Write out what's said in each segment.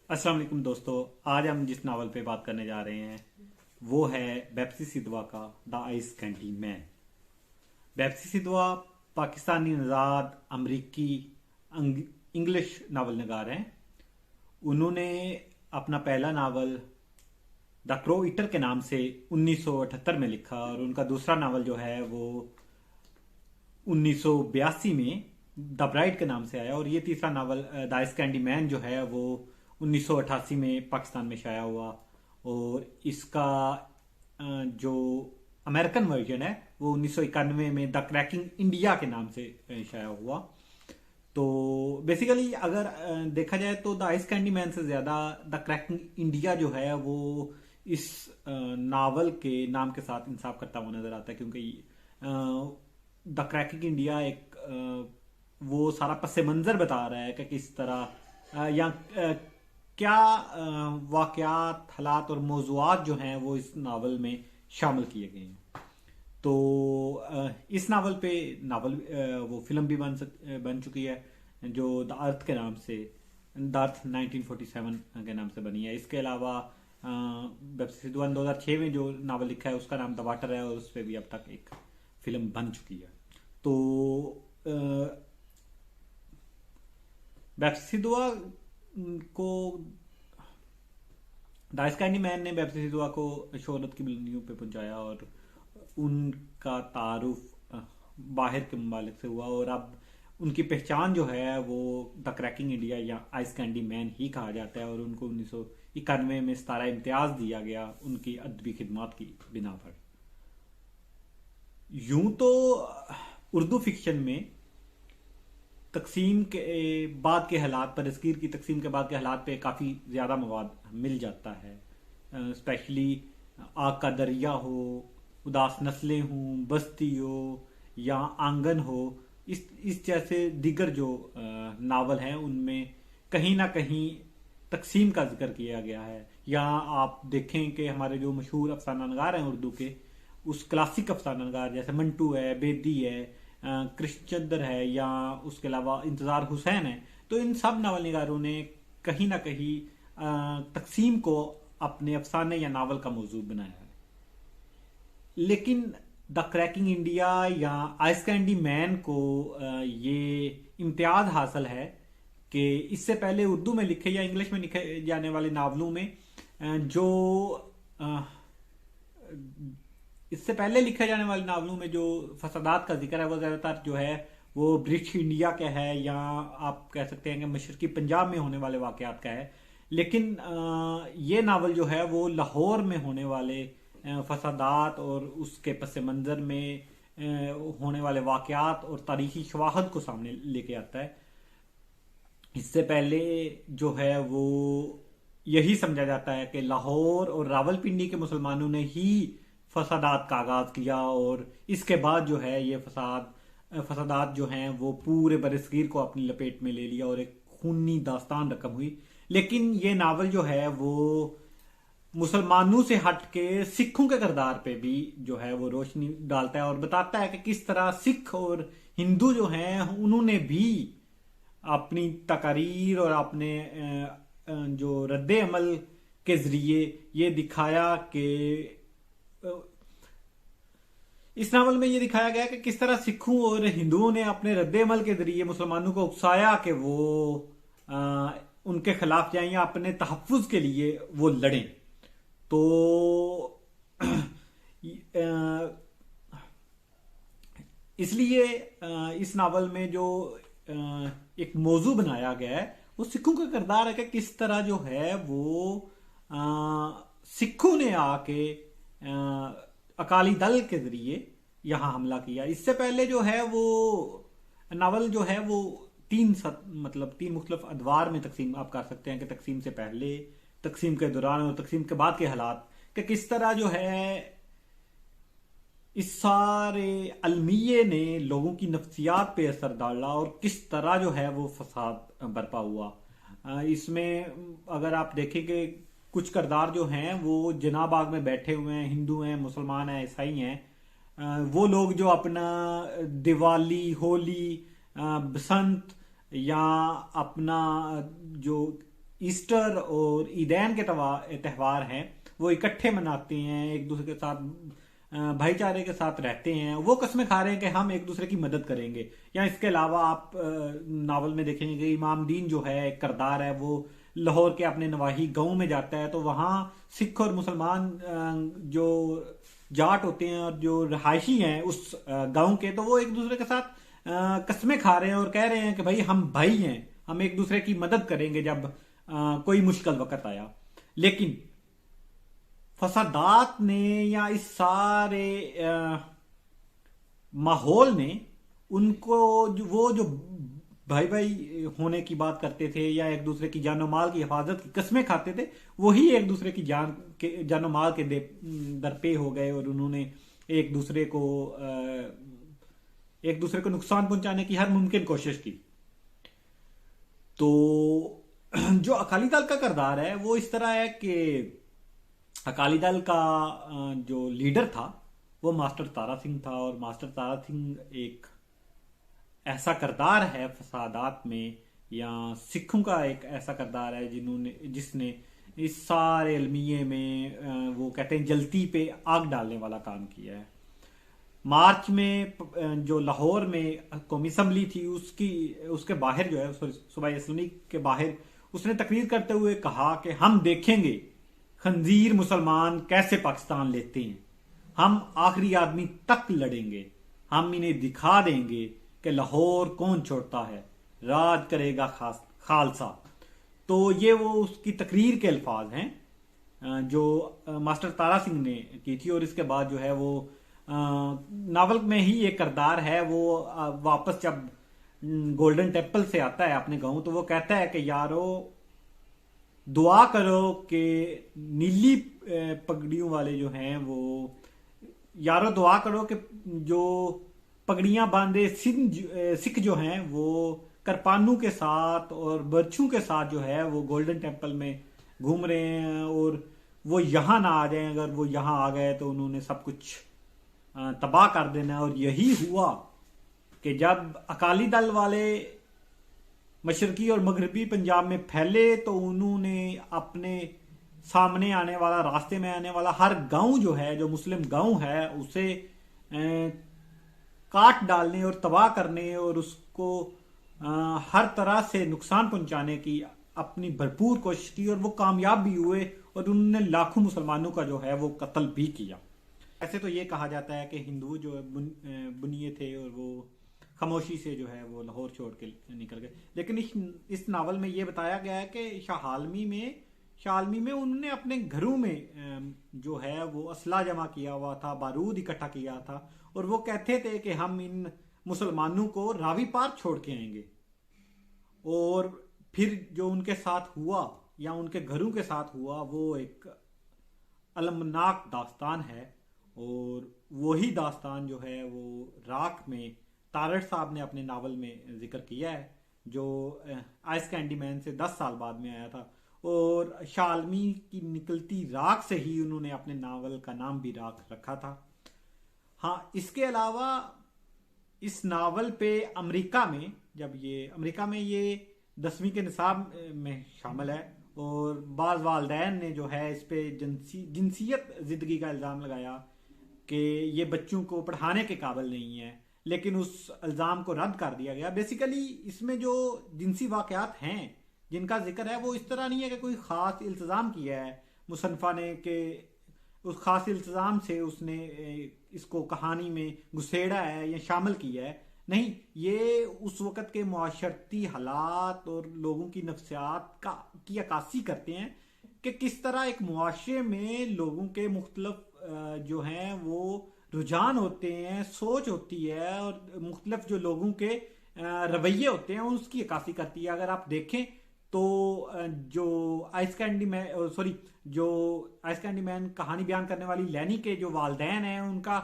अस्सलाम वालेकुम दोस्तों। आज हम जिस नावल पे बात करने जा रहे हैं वो है बेप्सी सिद्धवा का the ice candy man. Bapsi Sidhwa पाकिस्तानी नज़ाद अमरीकी इंग्लिश नावल नगार हैं। उन्होंने अपना पहला नावल द क्रो ईटर के नाम से 1978 में लिखा और उनका दूसरा नावल जो है वो 1982 में द ब्राइड के नाम से आया और ये तीसरा novel the ice candy man जो है वो 1988 में पाकिस्तान में शाया हुआ। और इसका जो अमेरिकन वर्जन है वो 1991 में द क्रैकिंग इंडिया के नाम से शाया हुआ। तो बेसिकली अगर देखा जाए तो द आइस कैंडी मैन से ज़्यादा द क्रैकिंग इंडिया जो है वो इस नावल के नाम के साथ इंसाफ करता हुआ नजर आता है, क्योंकि द क्रैकिंग इंडिया एक वो सारा पस मंज़र बता रहा है कि किस तरह या क्या वाक़यात हालात और मौज़ूआत जो हैं वो इस नावल में शामिल किए गए हैं। तो इस नावल पे वो फिल्म भी बन चुकी है जो द अर्थ के नाम से, द अर्थ 1947 के नाम से बनी है। इसके अलावा बेप्सी सिद्धवा 2006 में जो नावल लिखा है उसका नाम द वाटर है और उस पर भी अब तक एक फिल्म बन चुकी है। तो बेप्सी सिद्धवा को द आइस कैंडी मैन ने बेप्सी सिद्धवा को शोहरत की बुलंदियों पे पहुंचाया और उनका तारुफ बाहर के ममालिक से हुआ और अब उनकी पहचान जो है वो द क्रैकिंग इंडिया या आइस कैंडी मैन ही कहा जाता है और उनको 1991 में 17 इम्तियाज दिया गया उनकी अदबी खिदमात की बिना पर। यूं तो उर्दू फिक्शन में तकसीम के बाद के हालात पर, तस्कीर की तकसीम के बाद के हालात पे काफ़ी ज़्यादा मवाद मिल जाता है। स्पेशली आग का दरिया हो, उदास नस्लें हों, बस्ती हो या आंगन हो, इस जैसे दीगर जो नावल हैं उनमें कहीं ना कहीं तकसीम का जिक्र किया गया है। या आप देखें कि हमारे जो मशहूर अफसाना नगार हैं उर्दू के, उस क्लासिक अफसाना नगार जैसे मंटू है, बेदी है, कृष्णचंद्र है या उसके अलावा इंतजार हुसैन है, तो इन सब नावल निगारों ने कहीं ना कहीं तकसीम को अपने अफसाने या नावल का मौजूद बनाया है। लेकिन द क्रैकिंग इंडिया या आइस कैंडी मैन को ये इम्तियाज हासिल है कि इससे पहले उर्दू में लिखे या इंग्लिश में लिखे जाने वाले नावलों में जो इससे पहले लिखे जाने वाले नावलों में जो फसादात का जिक्र है वो ज़्यादातर जो है वो ब्रिटिश इंडिया का है या आप कह सकते हैं कि मशरकी पंजाब में होने वाले वाक़यात का है। लेकिन ये नावल जो है वो लाहौर में होने वाले फसादात और उसके पस मंज़र में होने वाले वाक़यात और तारीखी शवाहद को सामने लेके आता है। इससे पहले जो है वो यही समझा जाता है कि लाहौर और रावलपिंडी के मुसलमानों ने ही फसादात का आगाज किया और इसके बाद जो है ये फसादात जो हैं वो पूरे बरसगीर को अपनी लपेट में ले लिया और एक खूनी दास्तान रकम हुई। लेकिन ये नावल जो है वो मुसलमानों से हट के सिखों के किरदार पे भी जो है वो रोशनी डालता है और बताता है कि किस तरह सिख और हिंदू जो हैं उन्होंने भी अपनी तकारीर और अपने जो रद्द अमल के जरिए ये दिखाया कि इस नावल में ये दिखाया गया कि किस तरह सिखों और हिंदुओं ने अपने रद्द अमल के जरिए मुसलमानों को उकसाया कि वो उनके खिलाफ जाएं या अपने तहफ़्फ़ुज़ के लिए वो लड़ें। तो इसलिए इस नावल में जो एक मौजू बनाया गया है वो सिखों का किरदार है कि किस तरह जो है वो सिखों ने आके अकाली दल के जरिए यहाँ हमला किया। इससे पहले जो है वो नावल जो है वो तीन मुख्तलिफ अदवार में तकसीम आप कर सकते हैं कि तकसीम से पहले, तकसीम के दौरान और तकसीम के बाद के हालात कि किस तरह जो है इस सारे अलमिये ने लोगों की नफ्सियात पे असर डाला और किस तरह जो है वो फसाद बर्पा हुआ। इसमें अगर आप देखें कि कुछ किरदार जो हैं वो जिना बाग में बैठे हुए हैं, हिंदू हैं, मुसलमान हैं, ईसाई हैं, वो लोग जो अपना दिवाली, होली, बसंत या अपना जो ईस्टर और ईदैन के त्यौहार हैं वो इकट्ठे मनाते हैं, एक दूसरे के साथ भाईचारे के साथ रहते हैं, वो कस्में खा रहे हैं कि हम एक दूसरे की मदद करेंगे। या इसके अलावा आप नावल में देखेंगे कि इमाम दीन जो है एक किरदार है, वो लाहौर के अपने नवाही गांव में जाता है, तो वहाँ सिख और मुसलमान जो जाट होते हैं और जो रहायशी हैं उस गांव के, तो वो एक दूसरे के साथ कस्में खा रहे हैं और कह रहे हैं कि भाई हम भाई हैं, हम एक दूसरे की मदद करेंगे जब कोई मुश्किल वक्त आया। लेकिन फसादात ने या इस सारे माहौल ने उनको वो जो भाई भाई होने की बात करते थे या एक दूसरे की जानो माल की हिफाजत की कस्में खाते थे, वही एक दूसरे की जानो माल के दरपे हो गए और उन्होंने एक दूसरे को नुकसान पहुंचाने की हर मुमकिन कोशिश की। तो जो अकाली दल का किरदार है वो इस तरह है कि अकाली दल का जो लीडर था वो मास्टर तारा सिंह था, और मास्टर तारा सिंह एक ऐसा किरदार है फसादात में, या सिखों का एक ऐसा किरदार है जिसने इस सारे अलमिये में वो कहते हैं जलती पे आग डालने वाला काम किया है। मार्च में जो लाहौर में कौमी असम्बली थी उसके बाहर जो है सूबा असलमी के बाहर उसने तकरीर करते हुए कहा कि हम देखेंगे खंजीर मुसलमान कैसे पाकिस्तान लेते हैं, हम आखिरी आदमी तक लड़ेंगे, हम इन्हें दिखा देंगे कि लाहौर कौन छोड़ता है, राज करेगा खालसा। तो ये वो उसकी तकरीर के अल्फाज हैं जो मास्टर तारा सिंह ने की थी। और इसके बाद जो है वो नावल में ही एक किरदार है, वो वापस जब गोल्डन टेम्पल से आता है अपने गांव, तो वो कहता है कि यारो दुआ करो कि नीली पगड़ियों वाले जो हैं वो, यारो दुआ करो कि जो पगड़ियां बांधे सिख जो हैं वो करपानू के साथ और बर्छू के साथ जो है वो गोल्डन टेम्पल में घूम रहे हैं, और वो यहां ना आ जाएं, अगर वो यहां आ गए तो उन्होंने सब कुछ तबाह कर देना है। और यही हुआ कि जब अकाली दल वाले मशरकी और मगरबी पंजाब में फैले तो उन्होंने अपने सामने आने वाला, रास्ते में आने वाला हर गांव जो है, जो मुस्लिम गांव है, उसे काट डालने और तबाह करने और उसको हर तरह से नुकसान पहुंचाने की अपनी भरपूर कोशिश की, और वो कामयाब भी हुए और उन्होंने लाखों मुसलमानों का जो है वो कत्ल भी किया। ऐसे तो ये कहा जाता है कि हिंदू जो बुनिये थे और वो खामोशी से जो है वो लाहौर छोड़ के निकल गए, लेकिन इस नावल में ये बताया गया है कि शाह आलमी में उन्होंने अपने घरों में जो है वो असला जमा किया हुआ था, बारूद इकट्ठा किया था, और वो कहते थे कि हम इन मुसलमानों को रावी पार छोड़ के आएंगे। और फिर जो उनके साथ हुआ या उनके घरों के साथ हुआ वो एक अलमनाक दास्तान है, और वही दास्तान जो है वो राख में तारड़ साहब ने अपने नावल में जिक्र किया है, जो आइस कैंडी मैन से 10 साल बाद में आया था। और शाह आलमी की निकलती राख से ही उन्होंने अपने नावल का नाम भी राख रखा था। हाँ, इसके अलावा इस नावल पे अमेरिका में ये 10वीं के निसाब में शामिल है, और बाज वालदैन ने जो है इस पे जिनसियत जिंदगी का इल्ज़ाम लगाया कि ये बच्चों को पढ़ाने के काबिल नहीं है, लेकिन उस इल्ज़ाम को रद्द कर दिया गया। बेसिकली इसमें जो जिनसी वाक़यात हैं जिनका जिक्र है वो इस तरह नहीं है कि कोई ख़ास इल्ज़ाम किया है मुसन्फ़ा ने, कि उस ख़ास इल्ज़ाम से उसने इसको कहानी में घुसेड़ा है या शामिल किया है। नहीं, ये उस वक़्त के मुआशरती हालात और लोगों की नफ्सियात की अक्कासी करते हैं कि किस तरह एक मुआशरे में लोगों के मुख्तलिफ जो हैं वो रुझान होते हैं, सोच होती है, और मुख्तलिफ जो लोगों के रवैये होते हैं उसकी अक्कासी करती है। अगर आप देखें तो जो आइस कैंडी मैन कहानी बयान करने वाली लैनी के जो वालदैन हैं उनका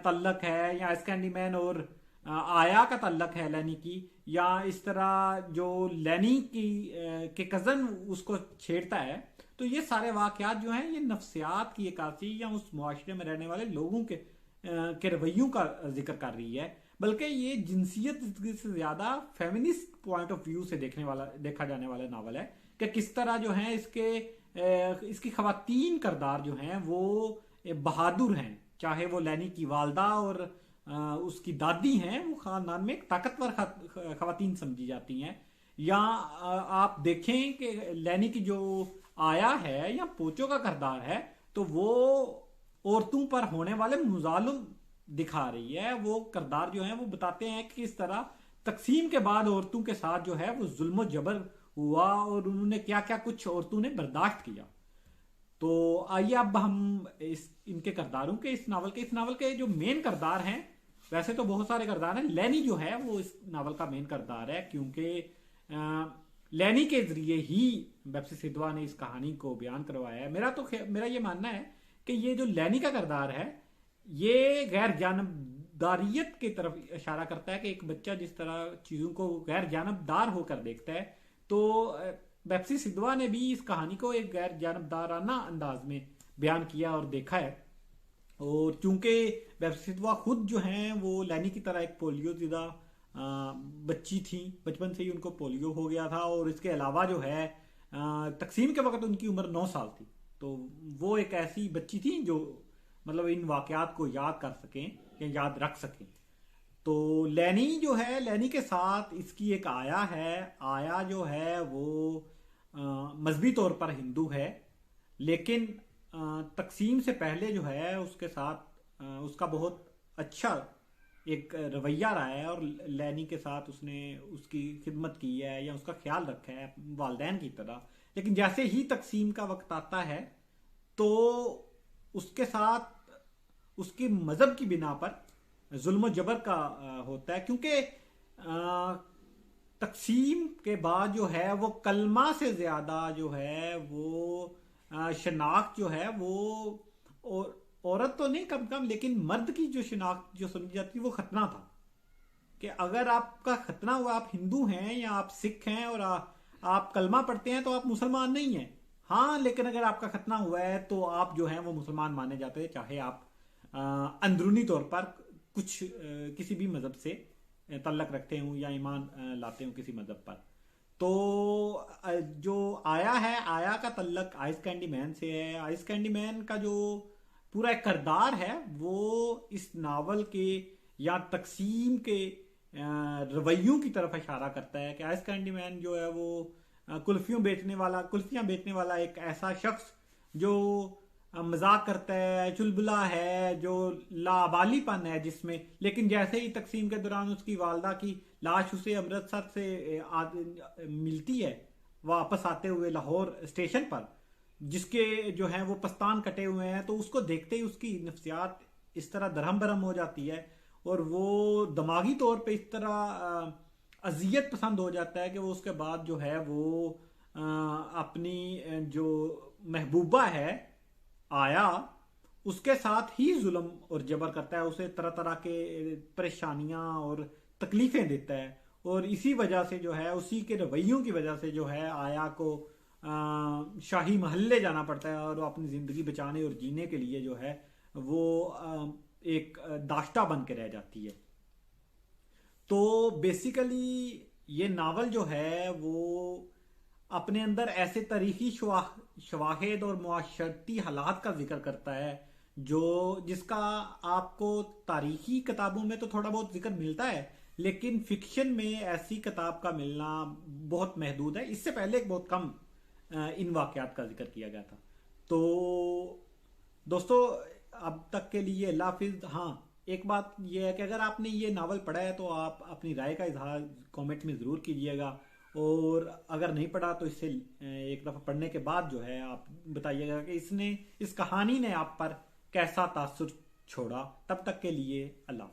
तल्लक है, या आइस कैंडी मैन और आया का तल्लक है लैनी की, या इस तरह जो लैनी के कज़न उसको छेड़ता है, तो ये सारे वाक़यात जो हैं ये नफ्सियात की अक्कासी या उस मुआशरे में रहने वाले लोगों के रवैयों का जिक्र कर रही है। बल्कि ये जिनसियत से ज़्यादा फेमिनिस्ट पॉइंट ऑफ व्यू से देखा जाने वाला नावल है कि किस तरह जो है इसकी खवातीन करदार जो हैं वो बहादुर हैं, चाहे वो लैनी की वालदा और उसकी दादी हैं, वो खानदान में एक ताकतवर खवातीन समझी जाती हैं। या आप देखें कि लैनी की जो आया है या पोचो का करदार है, तो वो औरतों पर होने वाले मुजालम दिखा रही है। वो करदार जो है वो बताते हैं कि किस तरह तकसीम के बाद औरतों के साथ जो है वो जुल्म जबर हुआ और उन्होंने क्या क्या कुछ औरतों ने बर्दाश्त किया। तो आइए अब हम इनके करदारों के इस नावल के जो मेन करदार हैं, वैसे तो बहुत सारे करदार हैं, लैनी जो है वो इस नावल का मेन करदार है, क्योंकि लैनी के जरिए ही बेप्सी सिद्धवा ने इस कहानी को बयान करवाया है। मेरा ये मानना है कि ये जो लैनी का करदार है ये गैर जानबदारियत की तरफ इशारा करता है कि एक बच्चा जिस तरह चीजों को गैर जानबदार होकर देखता है, तो बेप्सी सिद्धवा ने भी इस कहानी को एक गैर जानबदाराना अंदाज में बयान किया और देखा है। और चूंकि बेप्सी सिद्धवा खुद जो हैं वो लैनी की तरह एक पोलियो ज़िदा बच्ची थी, बचपन से ही उनको पोलियो हो गया था, और इसके अलावा जो है तकसीम के वक्त उनकी उम्र 9 साल थी। तो वो एक ऐसी बच्ची थी जो मतलब इन वाकयात को याद कर सकें या याद रख सकें। तो लैनी जो है, लैनी के साथ इसकी एक आया है। आया जो है वो मजहबी तौर पर हिंदू है, लेकिन तकसीम से पहले जो है उसके साथ उसका बहुत अच्छा एक रवैया रहा है और लैनी के साथ उसने उसकी खिदमत की है या उसका ख्याल रखा है वालदैन की तरह। लेकिन जैसे ही तकसीम का वक्त आता है तो उसके साथ उसके मजहब की बिना पर जुल्म जबर का होता है, क्योंकि तकसीम के बाद जो है वो कलमा से ज्यादा जो है वो शनाख्त जो है वो औरत तो नहीं कम कम, लेकिन मर्द की जो शनाख्त जो समझी जाती है वो खतना था। कि अगर आपका खतना हुआ, आप हिंदू हैं या आप सिख हैं और आप कलमा पढ़ते हैं तो आप मुसलमान नहीं हैं। हाँ, लेकिन अगर आपका खतना हुआ है तो आप जो हैं वो मुसलमान माने जाते हैं, चाहे आप अंदरूनी तौर पर कुछ किसी भी मजहब से तल्लक रखते हो या ईमान लाते हो किसी मजहब पर। तो जो आया है, आया का तल्लक आइस कैंडी मैन से है। आइस कैंडी मैन का जो पूरा एक करदार है वो इस नावल के या तकसीम के रवैयों की तरफ इशारा करता है कि आइस कैंडी मैन जो है वो कुल्फियां बेचने वाला एक ऐसा शख्स जो मजाक करता है, चुलबुला है, जो लाबालीपन है जिसमें। लेकिन जैसे ही तकसीम के दौरान उसकी वालदा की लाश उसे अमृतसर से मिलती है वापस आते हुए लाहौर स्टेशन पर, जिसके जो है वो पस्तान कटे हुए हैं, तो उसको देखते ही उसकी नफ्सियात इस तरह दरहम बरहम हो जाती है और वो दिमागी तौर पे इस तरह अजियत पसंद हो जाता है कि वो उसके बाद जो है वो अपनी जो महबूबा है आया उसके साथ ही जुल्म और जबर करता है, उसे तरह तरह के परेशानियां और तकलीफें देता है। और इसी वजह से जो है, उसी के रवैयों की वजह से जो है आया को शाही महल्ले जाना पड़ता है और वो अपनी जिंदगी बचाने और जीने के लिए जो है वो एक दाश्ता बन के रह जाती है। तो बेसिकली ये नावल जो है वो अपने अंदर ऐसे तारीखी शवाहिद और मुआशरती हालात का जिक्र करता है जिसका आपको तारीखी किताबों में तो थोड़ा बहुत जिक्र मिलता है, लेकिन फिक्शन में ऐसी किताब का मिलना बहुत महदूद है। इससे पहले एक बहुत कम इन वाकयात का जिक्र किया गया था। तो दोस्तों, अब तक के लिए अल्लाह हाफिज। हाँ, एक बात यह है कि अगर आपने ये नावल पढ़ा है तो आप अपनी राय का इजहार कमेंट में ज़रूर कीजिएगा, और अगर नहीं पढ़ा तो इससे एक दफ़ा पढ़ने के बाद जो है आप बताइएगा कि इस कहानी ने आप पर कैसा तासुर छोड़ा। तब तक के लिए अल्लाह।